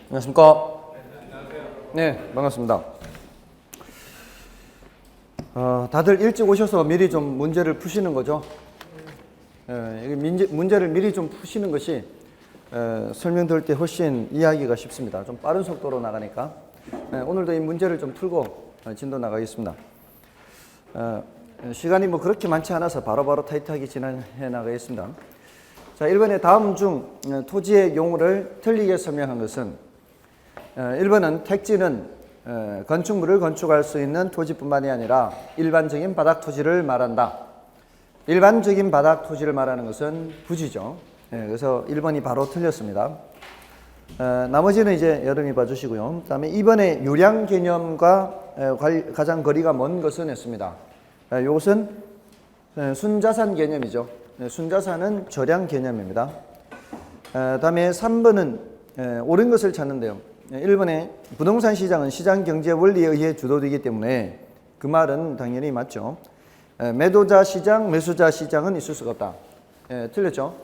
안녕하십니까? 네, 반갑습니다. 다들 일찍 오셔서 미리 좀 문제를 푸시는 거죠. 문제를 미리 좀 푸시는 것이 설명드릴 때 훨씬 이해하기가 쉽습니다. 좀 빠른 속도로 나가니까. 오늘도 이 문제를 좀 풀고 진도 나가겠습니다. 시간이 뭐 그렇게 많지 않아서 바로바로 타이트하게 진행해 나가겠습니다. 자, 1번에 다음 중 토지의 용어를 틀리게 설명한 것은 1번은 택지는 건축물을 건축할 수 있는 토지뿐만이 아니라 일반적인 바닥 토지를 말한다. 일반적인 바닥 토지를 말하는 것은 부지죠. 그래서 1번이 바로 틀렸습니다. 나머지는 이제 여러분이 봐주시고요. 그 다음에 2번에 유량 개념과 가장 거리가 먼 것은 했습니다. 이것은 순자산 개념이죠. 순자산은 저량 개념입니다. 다음에 3번은 옳은 것을 찾는데요. 1번에 부동산 시장은 시장 경제 원리에 의해 주도되기 때문에 그 말은 당연히 맞죠. 매도자 시장, 매수자 시장은 있을 수가 없다. 틀렸죠.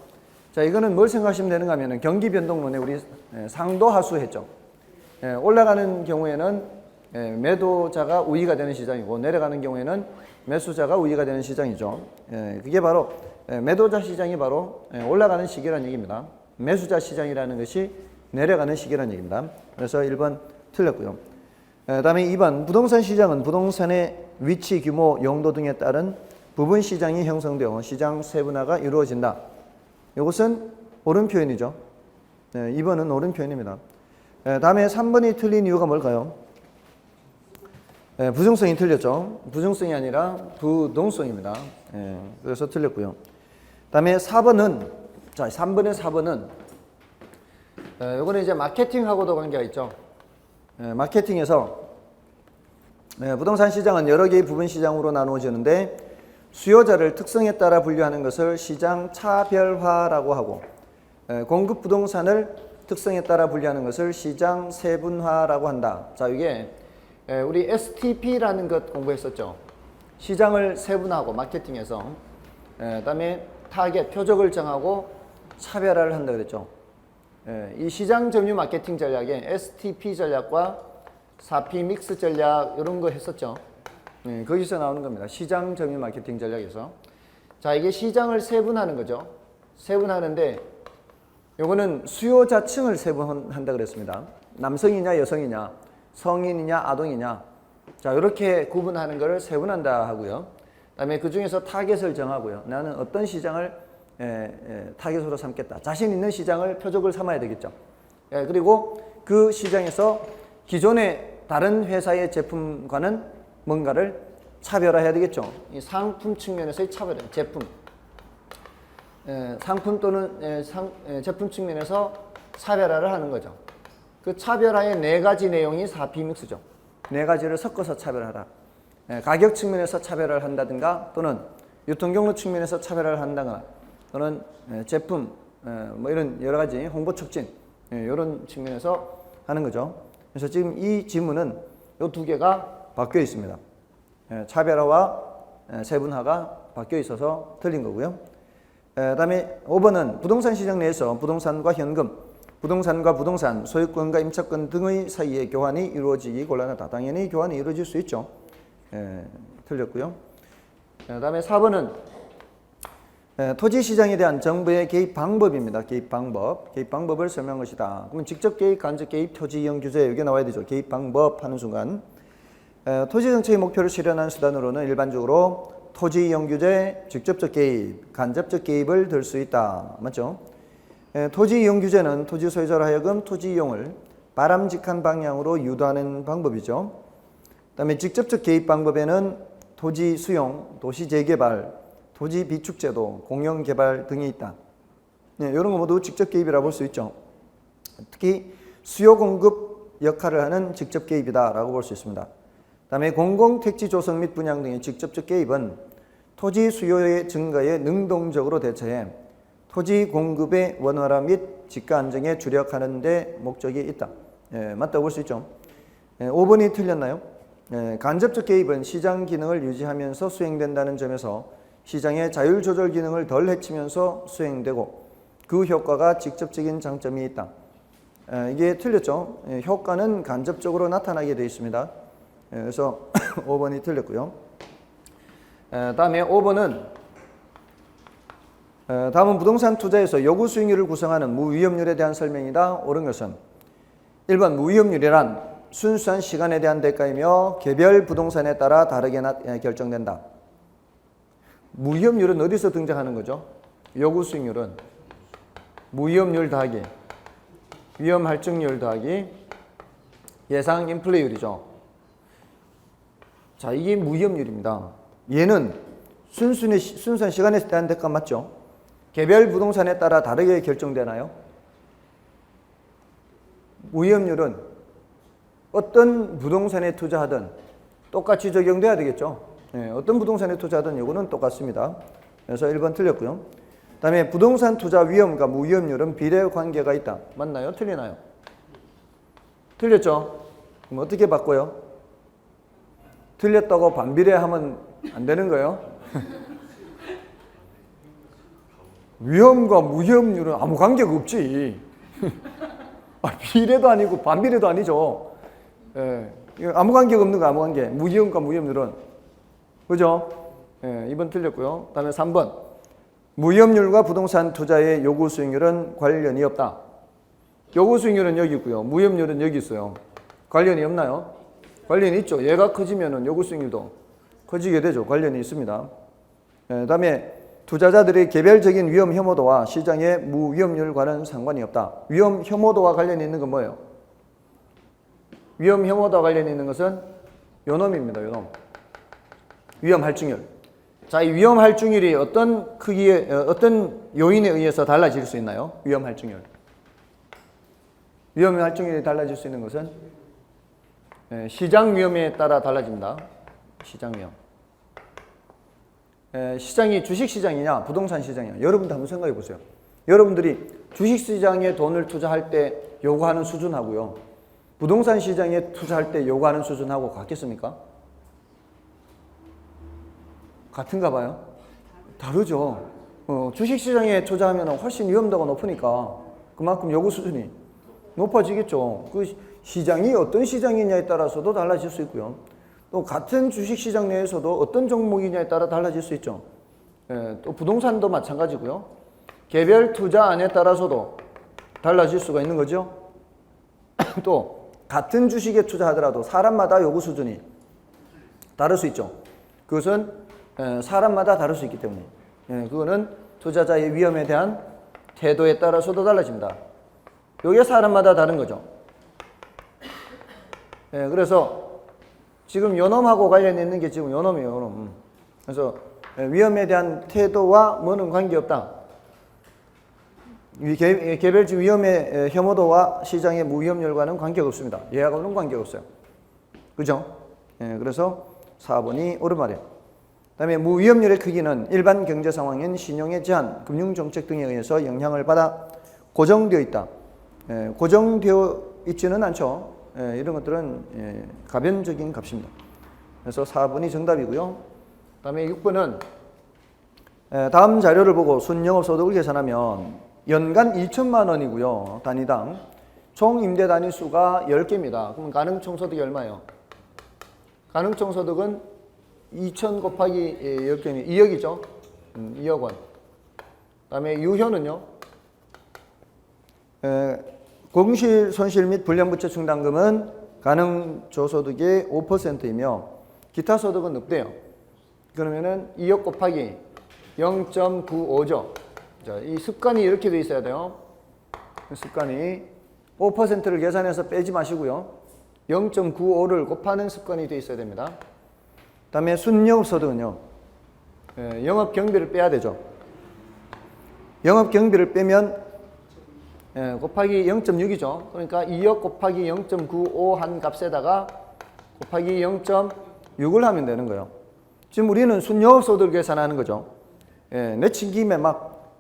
자, 이거는 뭘 생각하시면 되는가 하면 경기 변동론에 우리 상도하수 했죠. 올라가는 경우에는 매도자가 우위가 되는 시장이고 내려가는 경우에는 매수자가 우위가 되는 시장이죠. 그게 바로 매도자 시장이 바로 올라가는 시기라는 얘기입니다. 매수자 시장이라는 것이 내려가는 시기라는 얘기입니다. 그래서 1번 틀렸고요. 다음에 2번 부동산 시장은 부동산의 위치, 규모, 용도 등에 따른 부분 시장이 형성되어 시장 세분화가 이루어진다. 이것은 옳은 표현이죠. 2번은 옳은 표현입니다. 다음에 3번이 틀린 이유가 뭘까요? 부정성이 틀렸죠. 부정성이 아니라 부동성입니다. 그래서 틀렸고요. 다음에 4번은, 자, 3번의 4번은, 요거는 이제 마케팅하고도 관계가 있죠. 마케팅에서, 부동산 시장은 여러 개의 부분 시장으로 나누어지는데, 수요자를 특성에 따라 분류하는 것을 시장 차별화라고 하고, 공급 부동산을 특성에 따라 분류하는 것을 시장 세분화라고 한다. 자, 이게, 우리 STP라는 것 공부했었죠. 시장을 세분화하고 마케팅에서 그다음에 타겟, 표적을 정하고 차별화를 한다 그랬죠. 이 시장 점유 마케팅 전략에 STP 전략과 4P 믹스 전략 이런 거 했었죠. 거기서 나오는 겁니다. 시장 점유 마케팅 전략에서. 자, 이게 시장을 세분하는 거죠. 세분하는데 요거는 수요자층을 세분한다 그랬습니다. 남성이냐 여성이냐 성인이냐 아동이냐, 자, 이렇게 구분하는 것을 세분한다 하고요. 그다음에 그 중에서 타겟을 정하고요. 나는 어떤 시장을 타겟으로 삼겠다. 자신 있는 시장을 표적을 삼아야 되겠죠. 그리고 그 시장에서 기존의 다른 회사의 제품과는 뭔가를 차별화해야 되겠죠. 이 상품 측면에서의 차별화, 제품, 상품 또는 제품 측면에서 차별화를 하는 거죠. 그 차별화의 네 가지 내용이 4P 믹스죠. 네 가지를 섞어서 차별하라. 가격 측면에서 차별화를 한다든가 또는 유통 경로 측면에서 차별화를 한다거나 또는 제품 뭐 이런 여러 가지 홍보 촉진 이런 측면에서 하는 거죠. 그래서 지금 이 지문은 이 두 개가 바뀌어 있습니다. 차별화와 세분화가 바뀌어 있어서 틀린 거고요. 그다음에 5번은 부동산 시장 내에서 부동산과 현금, 부동산과 부동산, 소유권과 임차권 등의 사이에 교환이 이루어지기 곤란하다. 당연히 교환이 이루어질 수 있죠. 틀렸고요. 그 다음에 4번은 토지 시장에 대한 정부의 개입 방법입니다. 개입 방법. 개입 방법을 설명한 것이다. 그러면 직접 개입, 간접 개입, 토지 이용 규제 여기 나와야 되죠. 개입 방법 하는 순간 토지 정책의 목표를 실현하는 수단으로는 일반적으로 토지 이용 규제, 직접적 개입, 간접적 개입을 들 수 있다. 맞죠? 토지 이용 규제는 토지 소유자로 하여금 토지 이용을 바람직한 방향으로 유도하는 방법이죠. 그 다음에 직접적 개입 방법에는 토지 수용, 도시 재개발, 토지 비축제도, 공영개발 등이 있다. 이런 거 모두 직접 개입이라고 볼 수 있죠. 특히 수요 공급 역할을 하는 직접 개입이다라고 볼 수 있습니다. 그 다음에 공공택지 조성 및 분양 등의 직접적 개입은 토지 수요의 증가에 능동적으로 대처해 토지 공급의 원활화 및 지가 안정에 주력하는 데 목적이 있다. 맞다고 볼 수 있죠. 5번이 틀렸나요? 간접적 개입은 시장 기능을 유지하면서 수행된다는 점에서 시장의 자율 조절 기능을 덜 해치면서 수행되고 그 효과가 직접적인 장점이 있다. 이게 틀렸죠. 효과는 간접적으로 나타나게 되어 있습니다. 그래서 5번이 틀렸고요. 다음에 5번은 다음은 부동산 투자에서 요구 수익률을 구성하는 무위험률에 대한 설명이다. 옳은 것은 1번 무위험률이란 순수한 시간에 대한 대가이며 개별 부동산에 따라 다르게 결정된다. 무위험률은 어디서 등장하는 거죠? 요구 수익률은 무위험률 더하기 위험 할증률 더하기 예상 인플레이율이죠. 자, 이게 무위험률입니다. 얘는 순수한 시간에 대한 대가 맞죠? 개별 부동산에 따라 다르게 결정되나요? 무위험률은 어떤 부동산에 투자하든 똑같이 적용돼야 되겠죠. 어떤 부동산에 투자하든 요거는 똑같습니다. 그래서 1번 틀렸고요. 다음에 부동산 투자 위험과 무위험률은 비례 관계가 있다. 맞나요? 틀리나요? 틀렸죠? 그럼 어떻게 바꿔요? 틀렸다고 반비례하면 안 되는 거예요? 위험과 무위험률은 아무 관계가 없지. 비례도 아니고 반비례도 아니죠. 아무 관계가 없는 거 아무 관계. 무위험과 무위험률은. 그죠? 2번 틀렸고요. 다음에 3번. 무위험률과 부동산 투자의 요구 수익률은 관련이 없다. 요구 수익률은 여기 있고요. 무위험률은 여기 있어요. 관련이 없나요? 관련이 있죠. 얘가 커지면 요구 수익률도 커지게 되죠. 관련이 있습니다. 다음에 투자자들의 개별적인 위험 혐오도와 시장의 무위험률과는 상관이 없다. 위험 혐오도와 관련이 있는 건 뭐예요? 위험 혐오도와 관련이 있는 것은 요놈입니다. 요놈. 위험 할증률. 자, 이 위험 할증률이 어떤 크기에 어떤 요인에 의해서 달라질 수 있나요? 위험 할증률. 위험 할증률이 달라질 수 있는 것은 시장 위험에 따라 달라집니다. 시장 위험. 시장이 주식시장이냐 부동산 시장이냐 여러분도 한번 생각해 보세요. 여러분들이 주식시장에 돈을 투자할 때 요구하는 수준하고요 부동산 시장에 투자할 때 요구하는 수준하고 같겠습니까? 같은가 봐요? 다르죠. 주식시장에 투자하면 훨씬 위험도가 높으니까 그만큼 요구 수준이 높아지겠죠. 그 시장이 어떤 시장이냐에 따라서도 달라질 수 있고요. 또 같은 주식시장 내에서도 어떤 종목이냐에 따라 달라질 수 있죠. 또 부동산도 마찬가지고요. 개별 투자안에 따라서도 달라질 수가 있는 거죠. 또 같은 주식에 투자하더라도 사람마다 요구 수준이 다를 수 있죠. 그것은 사람마다 다를 수 있기 때문에 그거는 투자자의 위험에 대한 태도에 따라서도 달라집니다. 이게 사람마다 다른 거죠. 그래서 지금 요놈하고 관련이 있는 게 지금 요놈이에요. 요놈. 그래서 위험에 대한 태도와 뭐는 관계없다. 개별적 위험의 혐오도와 시장의 무위험률과는 관계가 없습니다. 얘하고는 관계가 없어요. 그죠? 그래서 4번이 옳은 말이에요. 그 다음에 무위험률의 크기는 일반 경제 상황인 신용의 제한, 금융정책 등에 의해서 영향을 받아 고정되어 있다. 고정되어 있지는 않죠. 이런 것들은 가변적인 값입니다. 그래서 4번이 정답이고요. 그 다음에 6번은 다음 자료를 보고 순영업소득을 계산하면 연간 2천만 원이고요. 단위당 총 임대 단위수가 10개입니다. 그럼 가능총소득이 얼마예요? 가능총소득은 2천 곱하기 10개는 2억이죠. 2억 원. 그 다음에 유효는요. 공실 손실 및 불량부채 충당금은 가능조소득의 5%이며 기타 소득은 없대요. 그러면은 2억 곱하기 0.95죠. 자, 이 습관이 이렇게 돼 있어야 돼요. 습관이 5%를 계산해서 빼지 마시고요. 0.95를 곱하는 습관이 돼 있어야 됩니다. 그 다음에 순영업소득은요. 영업경비를 빼야 되죠. 영업경비를 빼면 곱하기 0.6이죠. 그러니까 2억 곱하기 0.95 한 값에다가 곱하기 0.6을 하면 되는 거예요. 지금 우리는 순영업소득을 계산하는 거죠. 내친 김에 막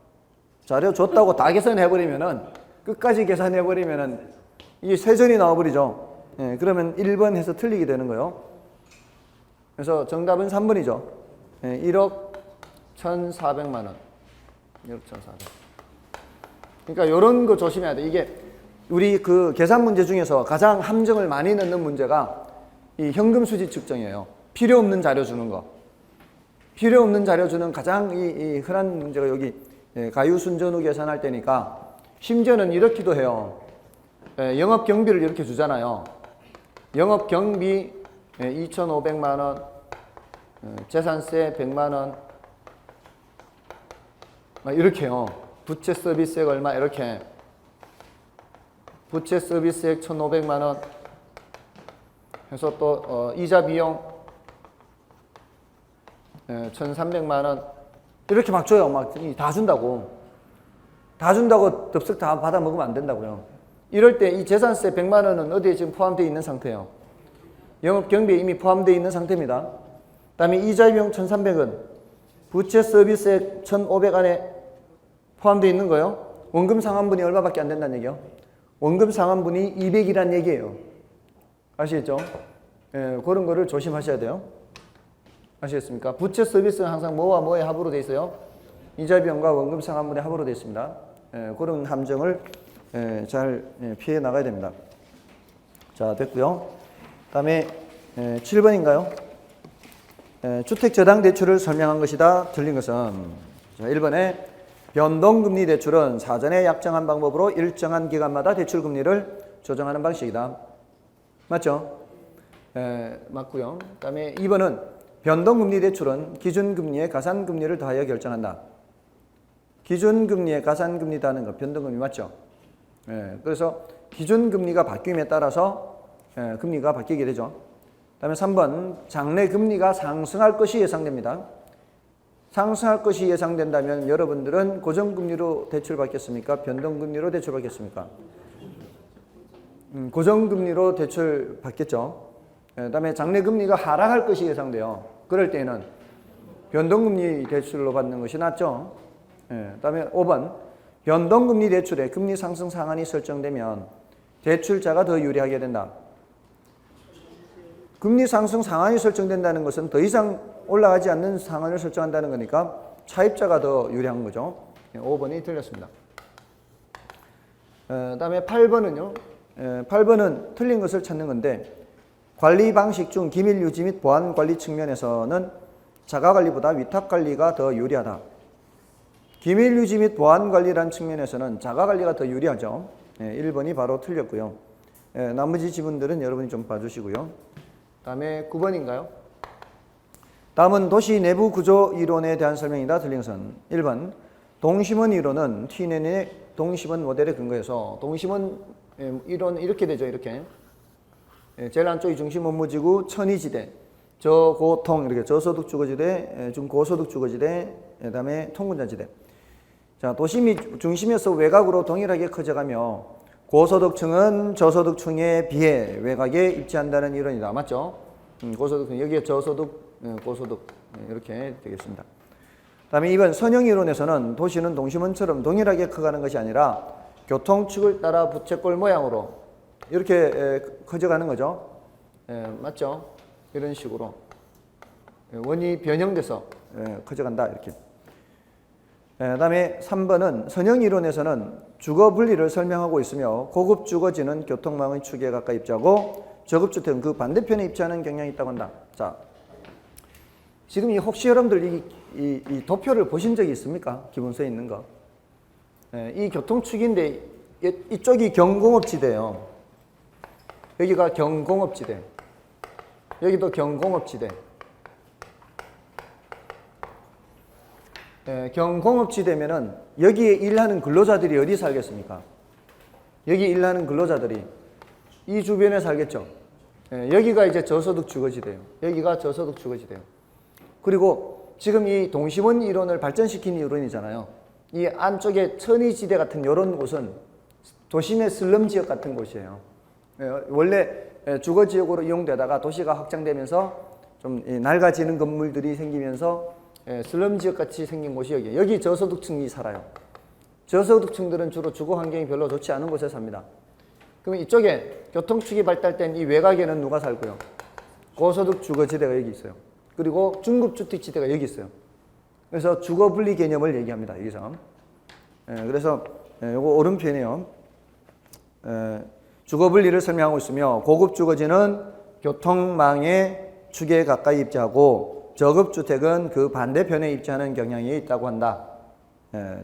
자료 줬다고 다 계산해버리면은 끝까지 계산해버리면은 이게 세전이 나와버리죠. 그러면 1번 해서 틀리게 되는 거예요. 그래서 정답은 3번이죠. 1억 1,400만 원. 1억 1,400. 그러니까 이런 거 조심해야 돼. 이게 우리 그 계산 문제 중에서 가장 함정을 많이 넣는 문제가 이 현금 수지 측정이에요. 필요 없는 자료 주는 거. 필요 없는 자료 주는 가장 이 흔한 문제가 여기 가유순전후 계산할 때니까 심지어는 이렇기도 해요. 영업 경비를 이렇게 주잖아요. 영업 경비 2,500만 원, 재산세 100만 원, 이렇게요. 부채 서비스액 얼마 이렇게. 부채 서비스액 1,500만 원 해서 또 이자 비용 1,300만 원 이렇게 막 줘요. 막 다 준다고. 다 준다고 덥석 다 받아 먹으면 안 된다고요. 이럴 때 이 재산세 100만 원은 어디에 지금 포함되어 있는 상태예요. 영업 경비에 이미 포함되어 있는 상태입니다. 그다음에 이자 비용 1,300원, 부채 서비스액 1,500 안에 포함되어 있는 거예요. 원금 상환분이 얼마밖에 안 된다는 얘기예요. 원금 상환분이 200이란 얘기예요. 아시겠죠? 그런 거를 조심하셔야 돼요. 아시겠습니까? 부채 서비스는 항상 뭐와 뭐의 합으로 되어 있어요? 이자 비용과 원금 상환분의 합으로 되어 있습니다. 그런 함정을 잘 피해 나가야 됩니다. 자, 됐고요. 다음에 7번인가요? 주택저당대출을 설명한 것이다. 틀린 것은 자, 1번에 변동금리 대출은 사전에 약정한 방법으로 일정한 기간마다 대출금리를 조정하는 방식이다. 맞죠? 맞고요. 그 다음에 2번은 변동금리 대출은 기준금리에 가산금리를 더하여 결정한다. 기준금리에 가산금리 더하는 거 변동금리 맞죠? 그래서 기준금리가 바뀜에 따라서 금리가 바뀌게 되죠. 그 다음에 3번 장래금리가 상승할 것이 예상됩니다. 상승할 것이 예상된다면 여러분들은 고정금리로 대출받겠습니까? 변동금리로 대출받겠습니까? 고정금리로 대출받겠죠. 그 다음에 장래금리가 하락할 것이 예상돼요. 그럴 때는 변동금리 대출로 받는 것이 낫죠. 그 다음에 5번 변동금리 대출에 금리 상승 상한이 설정되면 대출자가 더 유리하게 된다. 금리 상승 상한이 설정된다는 것은 더 이상 올라가지 않는 상한을 설정한다는 거니까 차입자가 더 유리한 거죠. 5번이 틀렸습니다. 다음에 8번은요. 8번은 틀린 것을 찾는 건데 관리 방식 중 기밀 유지 및 보안 관리 측면에서는 자가 관리보다 위탁 관리가 더 유리하다. 기밀 유지 및 보안 관리라는 측면에서는 자가 관리가 더 유리하죠. 1번이 바로 틀렸고요. 나머지 지문들은 여러분이 좀 봐주시고요. 다음에 9번인가요? 다음은 도시 내부 구조 이론에 대한 설명이다. 틀린 것은 1번 동심원 이론은 TNN의 동심원 모델에 근거해서 동심원 이론 이렇게 되죠. 이렇게 제일 안쪽이 중심 업무지구 천의지대 저고통 이렇게 저소득 주거지대 중고소득 주거지대 그다음에 통근자지대. 자, 도심이 중심에서 외곽으로 동일하게 커져가며 고소득층은 저소득층에 비해 외곽에 입지한다는 이론이다. 맞죠? 고소득층 여기에 저소득 고소득 이렇게 되겠습니다. 다음에 2번 선형 이론에서는 도시는 동심원처럼 동일하게 커가는 것이 아니라 교통축을 따라 부채꼴 모양으로 이렇게 커져가는 거죠. 맞죠? 이런 식으로 원이 변형돼서 커져간다 이렇게. 다음에 3번은 선형 이론에서는 주거 분리를 설명하고 있으며 고급 주거지는 교통망의 축에 가까이 입지하고 저급주택은 그 반대편에 입지하는 경향이 있다고 한다. 자, 지금 혹시 여러분들 이 도표를 보신 적이 있습니까? 기본서에 있는 거. 이 교통축인데 이쪽이 경공업지대예요. 여기가 경공업지대. 여기도 경공업지대. 경공업지대면은 여기에 일하는 근로자들이 어디 살겠습니까? 여기 일하는 근로자들이 이 주변에 살겠죠. 여기가 이제 저소득 주거지대예요. 여기가 저소득 주거지대예요. 그리고 지금 이 동심원 이론을 발전시킨 이론이잖아요. 이 안쪽에 천의지대 같은 이런 곳은 도심의 슬럼 지역 같은 곳이에요. 원래 주거지역으로 이용되다가 도시가 확장되면서 좀 낡아지는 건물들이 생기면서 슬럼 지역 같이 생긴 곳이 여기 저소득층이 살아요. 저소득층들은 주로 주거 환경이 별로 좋지 않은 곳에 삽니다. 그럼 이쪽에 교통축이 발달된 이 외곽에는 누가 살고요? 고소득 주거지대가 여기 있어요. 그리고 중급주택지대가 여기 있어요. 그래서 주거분리 개념을 얘기합니다. 여기서. 그래서 요거 오른편이에요. 주거 분리를 설명하고 있으며 고급 주거지는 교통망의 축에 가까이 입지하고 저급 주택은 그 반대편에 입지하는 경향이 있다고 한다.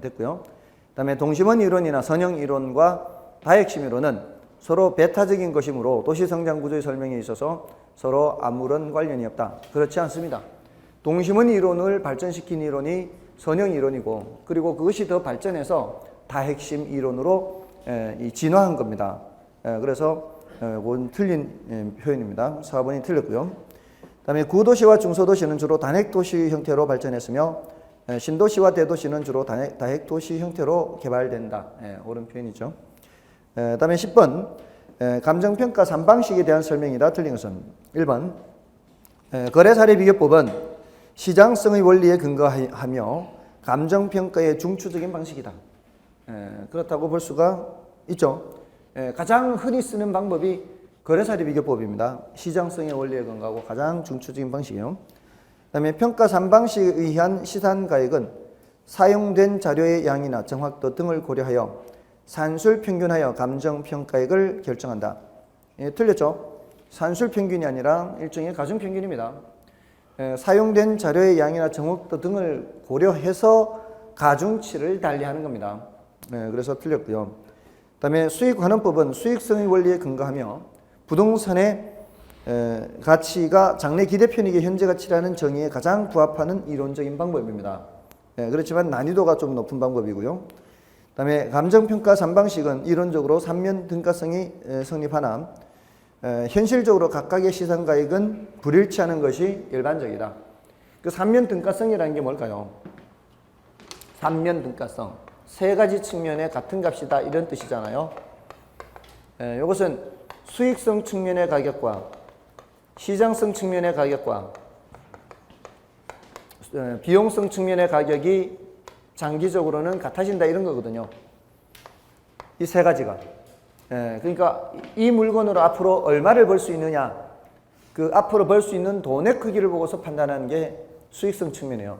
됐고요. 그다음에 동심원 이론이나 선형 이론과 다핵심 이론은 서로 배타적인 것이므로 도시 성장 구조의 설명에 있어서 서로 아무런 관련이 없다. 그렇지 않습니다. 동심원 이론을 발전시킨 이론이 선형 이론이고 그리고 그것이 더 발전해서 다핵심 이론으로 진화한 겁니다. 그래서 그건 틀린 표현입니다. 4번이 틀렸고요. 그다음에 구도시와 중소도시는 주로 단핵도시 형태로 발전했으며 신도시와 대도시는 주로 다핵도시 형태로 개발된다. 옳은 표현이죠. 그다음에 10번 감정평가 3방식에 대한 설명이다. 틀린 것은 1번 거래사례 비교법은 시장성의 원리에 근거하며 감정평가의 중추적인 방식이다. 그렇다고 볼 수가 있죠. 가장 흔히 쓰는 방법이 거래사례 비교법입니다. 시장성의 원리에 근거하고 가장 중추적인 방식이에요. 그 다음에 평가 3방식에 의한 시산가액은 사용된 자료의 양이나 정확도 등을 고려하여 산술평균하여 감정평가액을 결정한다. 틀렸죠? 산술평균이 아니라 일종의 가중평균입니다. 사용된 자료의 양이나 정확도 등을 고려해서 가중치를 달리하는 겁니다. 그래서 틀렸고요. 그 다음에 수익환원법은 수익성의 원리에 근거하며 부동산의 가치가 장래 기대편익의 현재 가치라는 정의에 가장 부합하는 이론적인 방법입니다. 그렇지만 난이도가 좀 높은 방법이고요. 그 다음에 감정평가 3방식은 이론적으로 3면 등가성이 성립하나 현실적으로 각각의 시상가액은 불일치하는 것이 일반적이다. 그 3면 등가성이라는 게 뭘까요? 3면 등가성. 세 가지 측면에 같은 값이다 이런 뜻이잖아요. 이것은 수익성 측면의 가격과 시장성 측면의 가격과 비용성 측면의 가격이 장기적으로는 같아진다 이런 거거든요. 이 세 가지가. 그러니까 이 물건으로 앞으로 얼마를 벌 수 있느냐, 그 앞으로 벌 수 있는 돈의 크기를 보고서 판단하는 게 수익성 측면이에요.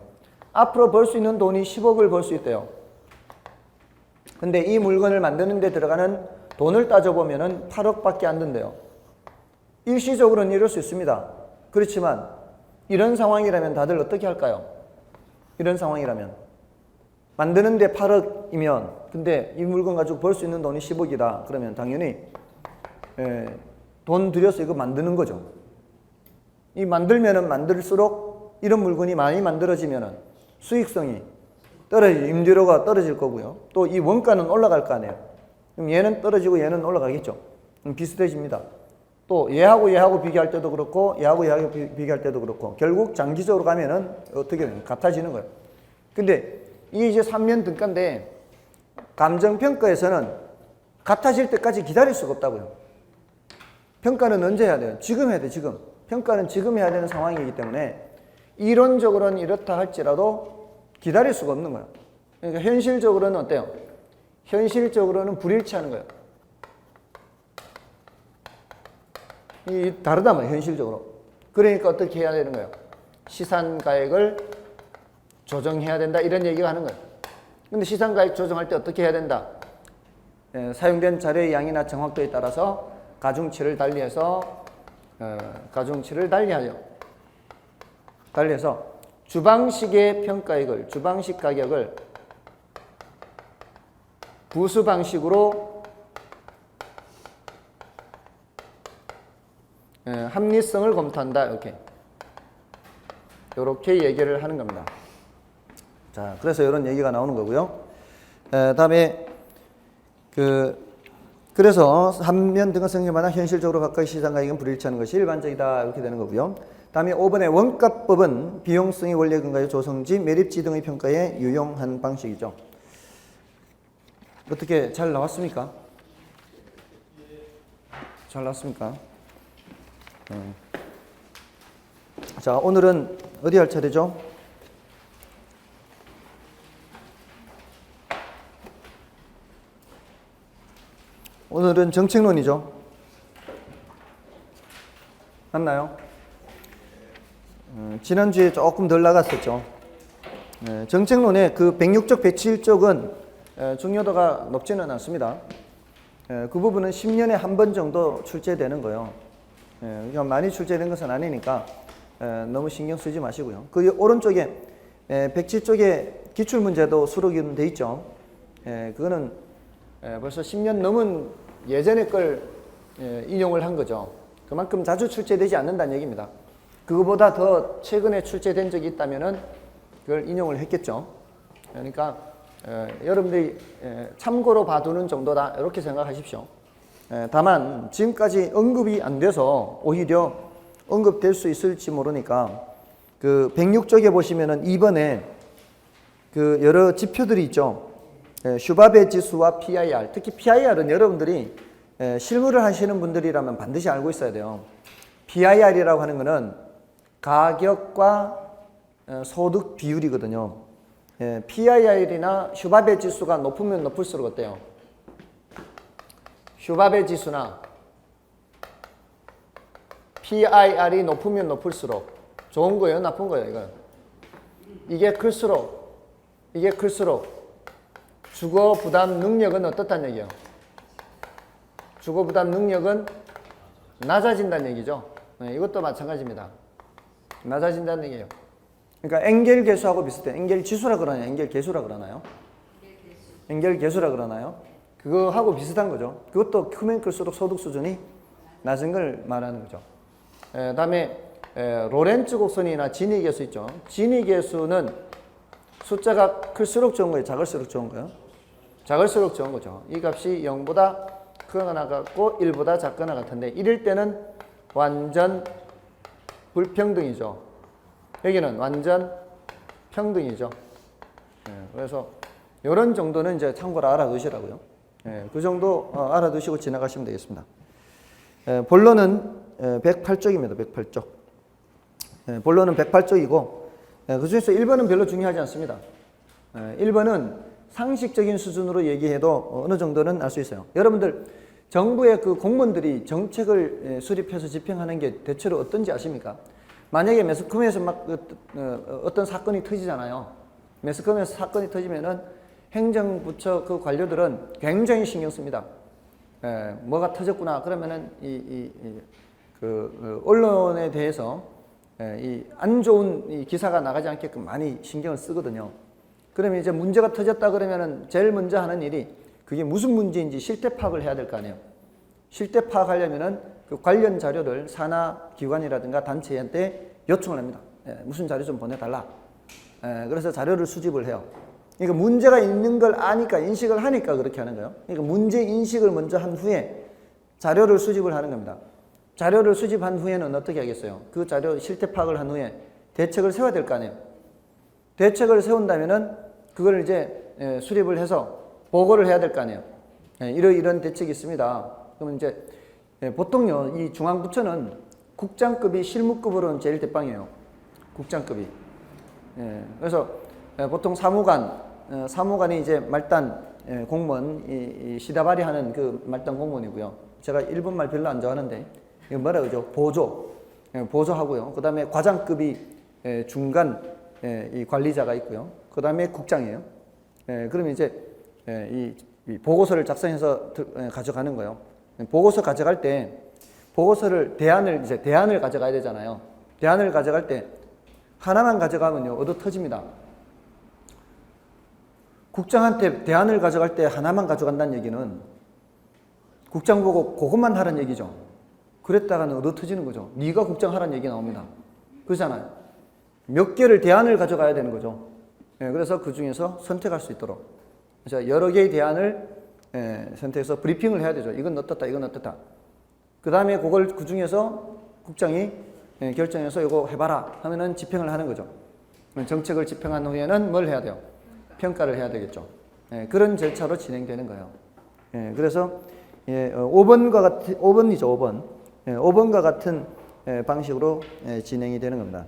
앞으로 벌 수 있는 돈이 10억을 벌 수 있대요. 근데 이 물건을 만드는 데 들어가는 돈을 따져보면 8억밖에 안 든대요. 일시적으로는 이럴 수 있습니다. 그렇지만 이런 상황이라면 다들 어떻게 할까요? 이런 상황이라면 만드는데 8억이면 근데 이 물건 가지고 벌 수 있는 돈이 10억이다. 그러면 당연히 돈 들여서 이거 만드는 거죠. 이 만들면은 만들수록 이런 물건이 많이 만들어지면은 수익성이 임대료가 떨어질 거고요. 또 이 원가는 올라갈 거 아니에요. 그럼 얘는 떨어지고 얘는 올라가겠죠. 비슷해집니다. 또 얘하고 비교할 때도 그렇고 얘하고 비교할 때도 그렇고 결국 장기적으로 가면은 어떻게 돼요? 같아지는 거예요. 근데 이게 이제 3면 등가인데 감정평가에서는 같아질 때까지 기다릴 수가 없다고요. 평가는 언제 해야 돼요? 지금 해야 돼, 지금. 평가는 지금 해야 되는 상황이기 때문에 이론적으로는 이렇다 할지라도 기다릴 수가 없는 거예요. 그러니까 현실적으로는 어때요? 현실적으로는 불일치하는 거예요. 이 다르단 말이에요, 현실적으로. 그러니까 어떻게 해야 되는 거예요? 시산가액을 조정해야 된다 이런 얘기가 하는 거예요. 근데 시산가액 조정할 때 어떻게 해야 된다? 사용된 자료의 양이나 정확도에 따라서 가중치를 달리해서 달리해서 주방식의 평가액을, 주방식 가격을 부수 방식으로 합리성을 검토한다. 이렇게 얘기를 하는 겁니다. 자, 그래서 이런 얘기가 나오는 거고요. 다음에 그래서 3면 등가 성립하나 현실적으로 각각의 시장가액은 불일치하는 것이 일반적이다 이렇게 되는 거고요. 다음에 5번의 원가법은 비용성의 원리에 근거하여 조성지, 매립지 등의 평가에 유용한 방식이죠. 어떻게 잘 나왔습니까? 잘 나왔습니까? 자, 오늘은 어디 할 차례죠? 오늘은 정책론이죠. 맞나요? 지난주에 조금 덜 나갔었죠. 정책론의 그 106쪽, 107쪽은 중요도가 높지는 않습니다. 그 부분은 10년에 한 번 정도 출제되는 거예요. 그러니까 많이 출제된 것은 아니니까 너무 신경 쓰지 마시고요. 그 오른쪽에 107쪽에 기출문제도 수록이 돼 있죠. 그거는 벌써 10년 넘은 예전의 걸 인용을 한 거죠. 그만큼 자주 출제되지 않는다는 얘기입니다. 그거보다 더 최근에 출제된 적이 있다면은 그걸 인용을 했겠죠. 그러니까 여러분들이 참고로 봐두는 정도다 이렇게 생각하십시오. 다만 지금까지 언급이 안 돼서 오히려 언급될 수 있을지 모르니까 그 106쪽에 보시면은 2번에 그 여러 지표들이 있죠. 슈바베 지수와 PIR, 특히 PIR은 여러분들이 실무를 하시는 분들이라면 반드시 알고 있어야 돼요. PIR이라고 하는 것은 가격과 소득 비율이거든요. PIR이나 슈바베 지수가 높으면 높을수록 어때요? 슈바베 지수나 PIR이 높으면 높을수록 좋은 거예요, 나쁜 거예요, 이거? 이게 클수록 주거 부담 능력은 어떻다는 얘기예요? 주거 부담 능력은 낮아진다는 얘기죠. 이것도 마찬가지입니다. 낮아진다는 얘기예요. 그러니까 엔겔 계수하고 비슷해요. 엔겔 지수라 그러나요? 엔겔 계수라 그러나요? 엔겔 계수라 그러나요? 그거하고 비슷한 거죠. 그것도 크면 클수록 소득 수준이 낮은 걸 말하는 거죠. 다음에 로렌츠 곡선이나 지니 계수 있죠. 지니 계수는 숫자가 클수록 좋은 거예요? 작을수록 좋은 거예요? 작을수록 좋은 거죠. 이 값이 0보다 크거나 같고 1보다 작거나 같은데 이럴 때는 완전 불평등이죠. 여기는 완전 평등이죠. 그래서 이런 정도는 이제 참고로 알아두시라고요. 그 정도 알아두시고 지나가시면 되겠습니다. 본론은 108쪽입니다. 108쪽. 본론은 108쪽이고 그 중에서 1번은 별로 중요하지 않습니다. 1번은 상식적인 수준으로 얘기해도 어느 정도는 알 수 있어요. 여러분들 정부의 그 공무원들이 정책을 수립해서 집행하는 게 대체로 어떤지 아십니까? 만약에 매스컴에서 막 어떤 사건이 터지잖아요. 매스컴에서 사건이 터지면은 행정부처 그 관료들은 굉장히 신경 씁니다. 뭐가 터졌구나 그러면은 그 언론에 대해서 이 안 좋은 이 기사가 나가지 않게끔 많이 신경을 쓰거든요. 그러면 이제 문제가 터졌다 그러면은 제일 먼저 하는 일이 그게 무슨 문제인지 실태 파악을 해야 될 거 아니에요. 실태 파악하려면은 그 관련 자료를 산하 기관이라든가 단체한테 요청을 합니다. 무슨 자료 좀 보내달라. 그래서 자료를 수집을 해요. 그러니까 문제가 있는 걸 아니까 인식을 하니까 그렇게 하는 거예요. 그러니까 문제 인식을 먼저 한 후에 자료를 수집을 하는 겁니다. 자료를 수집한 후에는 어떻게 하겠어요? 그 자료 실태 파악을 한 후에 대책을 세워야 될 거 아니에요. 대책을 세운다면은 그걸 이제 수립을 해서 보고를 해야 될 거 아니에요. 이런 대책이 있습니다. 그러면 이제 보통요 이 중앙부처는 국장급이 실무급으로는 제일 대빵이에요. 국장급이. 그래서 보통 사무관이 이제 말단 공무원 이 시다발이 하는 그 말단 공무원이고요. 제가 일본 말 별로 안 좋아하는데 이거 뭐라 그러죠? 보조하고요. 그 다음에 과장급이 중간 이 관리자가 있고요. 그 다음에 국장이에요. 그러면 이제 이 보고서를 작성해서 가져가는 거예요. 보고서 가져갈 때 보고서를 대안을 가져가야 되잖아요. 대안을 가져갈 때 하나만 가져가면요 얻어 터집니다. 국장한테 대안을 가져갈 때 하나만 가져간다는 얘기는 국장 보고 그것만 하라는 얘기죠. 그랬다가는 얻어 터지는 거죠. 네가 국장 하라는 얘기 나옵니다. 그렇잖아요. 몇 개를 대안을 가져가야 되는 거죠. 그래서 그 중에서 선택할 수 있도록 그래서 여러 개의 대안을 선택해서 브리핑을 해야 되죠. 이건 어떻다, 이건 어떻다. 그 다음에 그걸 그 중에서 국장이 결정해서 이거 해봐라 하면은 집행을 하는 거죠. 정책을 집행한 후에는 뭘 해야 돼요? 평가를 해야 되겠죠. 그런 절차로 진행되는 거예요. 그래서 5번이죠. 5번. 5번과 같은 방식으로 진행이 되는 겁니다.